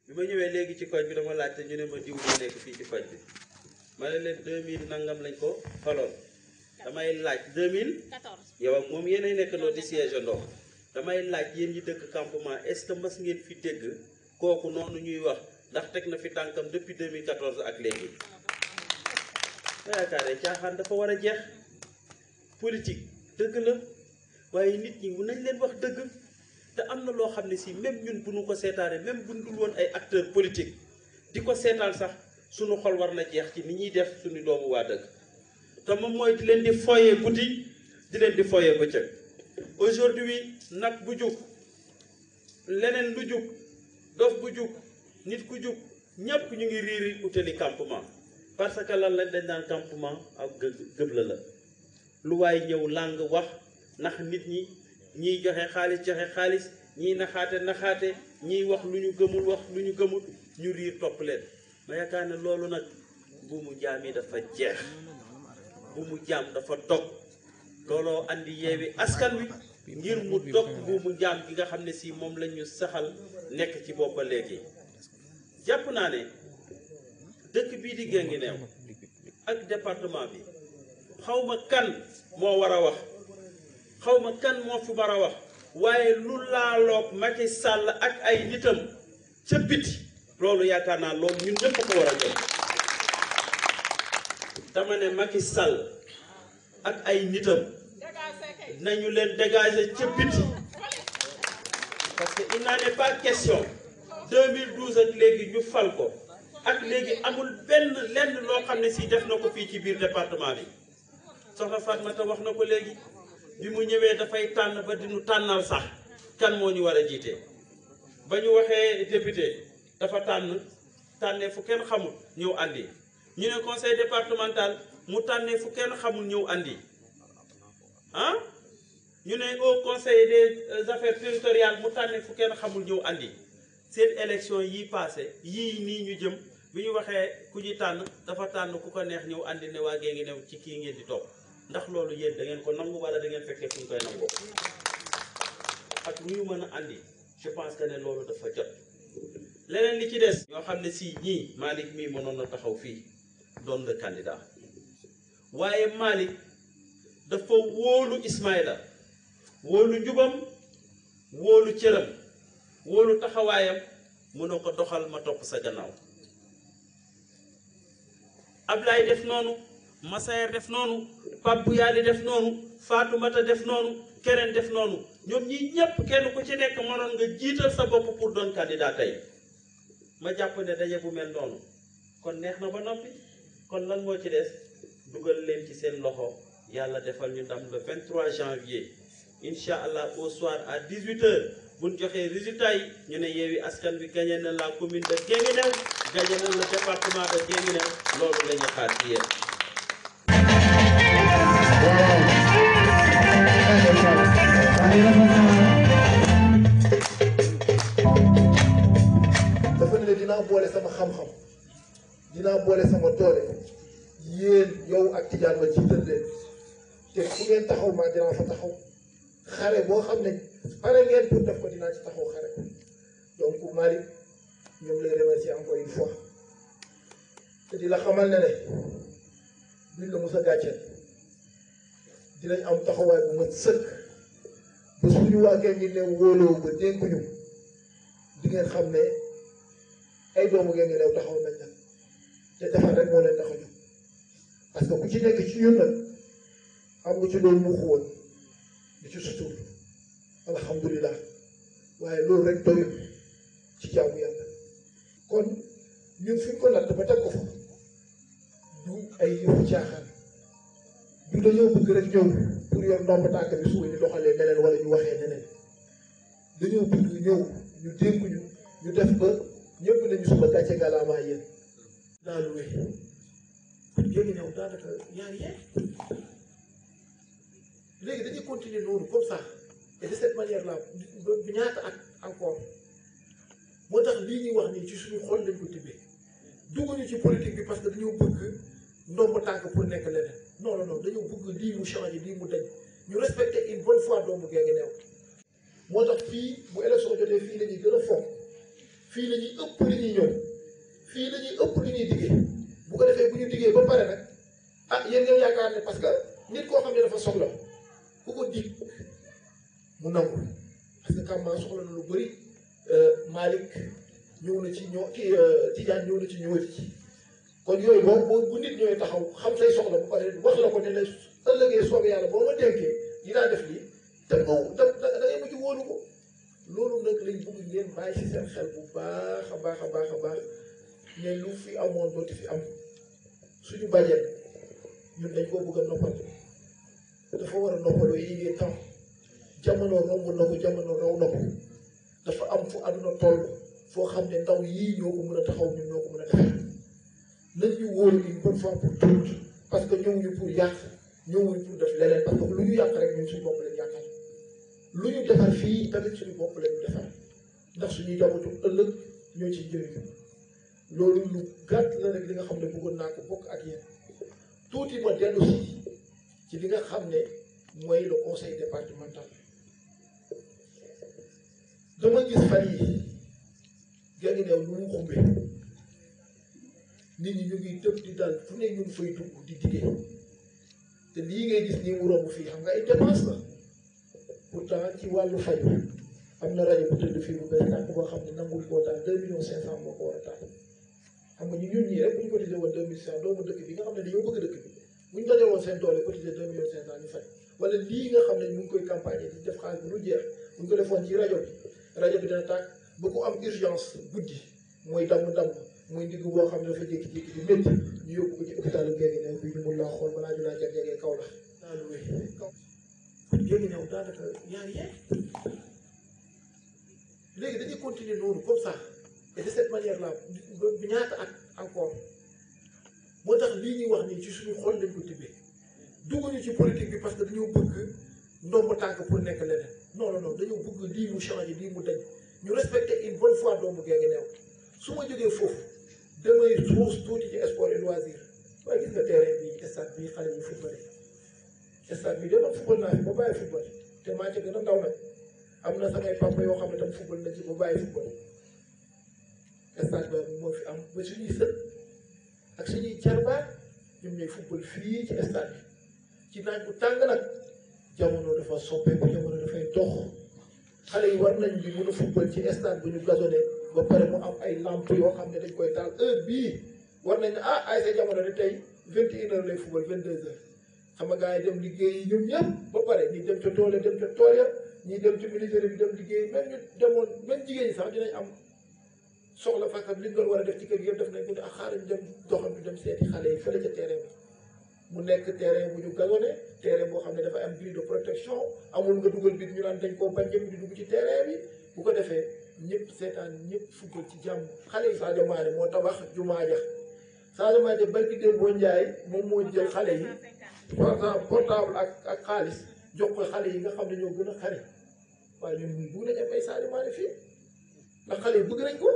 bi ma ñëwee léegi ci koñ bi dama laajte ñu ne ma diw moo nekk fii ci koñ bi ma ne leen 2000 nangam lañ ko faloon damay laaj 2014 yow ak moom yéenay nekk noo di siège ndoo damay laaj yéen ñi dëkk campement est-ce que mas ngeen fi dégg kooku noonu ñuy wax ndax teg na fi tànkam depuis 2014 ak léegi ma yaakaar ne caaxaan dafa war a jeex politique dëgg la waaye nit ñi nañ leen wax dëgg te am na loo xam ne si même ñun bu ñu ko seetaanee même bu ñu dul woon ay acteurs politiques di ko seetaan sax suñu xol war na jeex ci ni ñuy def suñu doomu waa dëkk te moom mooy di leen di foyee guddi di leen di foyee bëccëg aujourd'hui nag bu jug leneen lu jug dof bu jug nit ku jug ñépp ñu ngi riiri utali campement parce que lan lañ dañ daan campement ak gëb la lu waay ñëw làng wax ndax nit ñi ñiy joxe xaalis ñiy naxaate ñiy wax lu ñu gëmul wax lu ñu gëmul ñu riir topp leen ma yaakaar ne loolu nag bu mu jaam yi dafa jeex bu mu jaam dafa dog looloo andi yeewi askan wi ngir mu dog bu mu jaam gi nga xam ne si moom la ñu saxal nekk ci boppa léegi jàpp naa ne dëkk bii di Guinguinéo ak département bi xawma kan moo war a wax xawma kan moo fi war a wax waaye lu laaloog Macky Sall ak ay nitam ca biti loolu yaakaar naa loolu ñun ñëpp ko war a jël dama ne Macky Sall ak ay nitam nañu leen dégager ca biti parce que il n'en est pas question 2012 ak léegi ñu fal ko ak léegi amul benn lenn loo xam ne si def na ko fii ci biir département bi soxna Fatmata wax na ko léegi bi mu ñëwee dafay tànn ba di ñu tànnal sax kan moo ñu war a jiite ba ñu waxee député dafa tànnee fu kenn xamul ñëw andi ñu ne conseil départemental mu tànnee fu kenn xamul ñëw andi ah ñu ne au conseil des affaires territoriales mu tànnee fu kenn xamul ñëw andi seen élection yii passé yii nii ñu jëm bi ñu waxee ku ñuy tànn dafa tànn ku ko neex ñëw andi ne waa Guinguinéo ci kii ngeen di topp ndax loolu yéen da ngeen ko nangu wala da ngeen fekkee fu ñu koy nangoo ak lu ñu mën a andi je pense que ne loolu dafa jot leneen li ci des ñoo xam ne si ñii Malick mii mënoon na taxaw fii doon le candidat waaye Malick dafa wóolu Ismaïla wóolu njubam wóolu cëram wóolu taxawaayam mën na ko doxal ma topp sa gannaaw Ablaye def noonu Massaer def noonu Pape Bouyaali def noonu Fatoumata def noonu keneen def noonu ñoom ñii ñépp kenn ku ci nekk mënoon nga jiital sa bopp pour doon candidat tey ma jàpp ne daje bu mel noonu kon neex na ba noppi kon lan moo ci des dugal leen ci seen loxo yàlla defal ñu ndam le 23 janvier incha allah au soir à 18h bu ñu joxee résultat yi ñu ne Yewwi Askan Wi gagné na la commune de Guinguinéo gagné na le département de Guinguinéo loolu la ñu xaar ci yéen. dafa ne dinaa boole sama xam-xam dinaa boole sama doole yéen yow ak Tidiane ma jiital leen te fu ngeen taxaw maa dinaa fa taxaw xare boo xam ne pare ngeen pour def ko dinaa ci taxaw xare donc Malick ñu ngi lay remercier encore une fois te di la xamal ne duñ la mos a gàcceel dinañ am taxawaay bu mat sëkk ba suñu waa Guinguinéo wóoloo ba dénkuñu di ngeen xam ne ay doomu Guinguinéo taxaw nañ nag te defar rek moo leen tax a jóg parce que ku ci nekk ci ñun nag am nga ci loolu mu woon di ci sutur alhamdulilah waaye loolu rek doyul ci jaamu yàlla kon ñun fi ñu ko natt ba teg ko fa du ay yëfu caaxaan du dañoo bëgg rek ñëw pour yor ndomb tànk bi suba ñu doxalee neneen wala ñu waxee neneen dañoo bëgg ñëw ñu dénk ñu def ba ñëpp nañu suba gàcce galaamaa yéen naa lu wéy kon Guinguinéo daanaka yaa ngi yéen léegi dañuy continuer noonu comme ça et de cette manière là bu ñaata ak encore moo tax lii ñuy wax nii ci suñu xol lañ ko tibbee dugguñu ci politique bi parce que dañoo bëgg ndomb tànk pour nekk leneen non non non dañoo bëgg lii mu changé lii mu dañ ñu respecté une bonne fois doomu Guinguinéo moo tax fii bu élection jotee fii la ñuy gën a fonk fii la ñuy ëpp li ñuy ñëw fii la ñuy ëpp li ñuy diggee bu ko defee bu ñu diggee ba pare nag ah yéen ngeen yaakaar ne parce que nit koo xam ne dafa soxla ku ko dig mu nangu parce que Kamba soxla na lu bëri Malick ñëw na ci ñoo kii Tidiane ñëw na ci ñëwati ci kon yooyu boobu bu nit ñooy taxaw xam say soxla bu pare wax la ko ne la ëllëgee soobee yàlla boo ma dénkee dinaa def lii te da ngay mujj wóolu ko loolu nag lañ bëgg ngeen bàyyi si seen xel bu baax a baax a baax a baax ne lu fi amoon dootu fi am suñu bàjjen ñun dañ koo bëgg a noppal dafa war a noppaloo yi ngeen temps jamono romb na ko jamono raw na ko dafa am fu àdduna toll foo xam ne ndaw yii ñoo ko mën a taxaw ñun ñoo ko mën a defar nañ ñu wóolu une bonne fois pour toutes parce que ñëwuñu pour yàq ñëwuñu pour def leneen parce que lu ñu yàq rek ñun suñu bopp lañ yàqal lu ñu defar fii tamit suñu bopp lañu defar ndax suñuy jabatu ëllëg ñoo ciy jëriñu loolu lu gàtt la rek li nga xam ne bëggoon naa ko bokk ak yéen tuuti ma dellu si ci li nga xam ne mooy le conseil départemental dama gis fan yi Guinguinéo lu mu xumbe nit ñi ñu ngi tëb di dal fu ne ñu ngi fay dugg di diggee te lii ngay gis nii mu romb fii xam nga ay dépense la pourtant ci wàllu fay am na rajo bu tëdd fii bu bees tàkk boo xam ne nangul koo taal 2,500,000 moo ko war a taal xam nga ñun ñii rek bu ñu cotisé woon 2,500,000 doomu dëkk bi nga xam ne dañoo bëgg dëkk bi bu ñu dajee woon seen doole cotisé 2,500,000 ñu fay wala lii nga xam ne ñu ngi koy campagne di def xaalis bu lu jeex bu ñu ko defoon ci rajo bi dina tàkk ba ku am urgence guddi mooy damm muy ndigg boo xam ne dafa jékki-jékki di métti ñu yóbbu ko ci hôpital Guinguinéo bi ñu mun laa xool balaa ñu laa jegee kaw la naa lu wéy Guinguinéo daanaka yaa ngi léegi dañuy continuer noonu comme ça et de cette manière là bi ñaata at encore moo tax lii ñuy wax nii ci suñu xol lañ ko tibbee dugguñu ci politique bi parce que dañoo bëgg ndomb tànk pour nekk leneen non dañoo bëgg lii mu changé lii mu dañ ñu respecté une bonne fois doomu Guinguinéo su ma jógee foofu damay xuus tuuti ci sport et loisir waaye gis nga terrain bi stade bi xale yi football stade bi dama football naa fi ba bàyyi football te maa ci gën a ndaw nag am na samay papa yoo xam ne tam football na ci ba bàyyi football stade ba moo fi am ba suñuy sët ak suñuy jarbaat ñoom ñooy football fii ci stade bi ci naaj bu tàng nag jamono dafa soppeeku jamono dafay dox xale yi war nañ bi mën a football ci stade bu ñu gazonné ba pare mu am ay lampe yoo xam ne dañ koy taal heure bii war nañ ne ay sa jamono de tey 21h lay football 22h xam nga gars yi dem liggéey ñoom ñëpp ba pare ñi dem ca tool ya ñi dem ci militaire bi dem liggéey même ñu demoon même jigéen ñi sax dinañ am soxla parce que liñ doon war a def ci kër gi yëpp def nañ ko ne xaaral ñu dem doxantu dem seeti xale yi fële ca terrain bi mu nekk terrain bu ñu gazonné terrain boo xam ne dafa am grille de protection amul nga dugal bit ñu naan dañ koo bañ ñëpp di dugg ci terrain bi bu ko defee ñëpp seetaan ñëpp football ci jàmm xale yi Sadio Mané moo tabax jumaa ja Sadio Mané barki démb boo njaay moom moo jël xale yi par exemple portable ak xaalis jox ko xale yi nga xam ne ñoo gën a xari waaye ñun bëgg nañ am ay Sadio Mané fii ndax xale yi bëgg nañ ko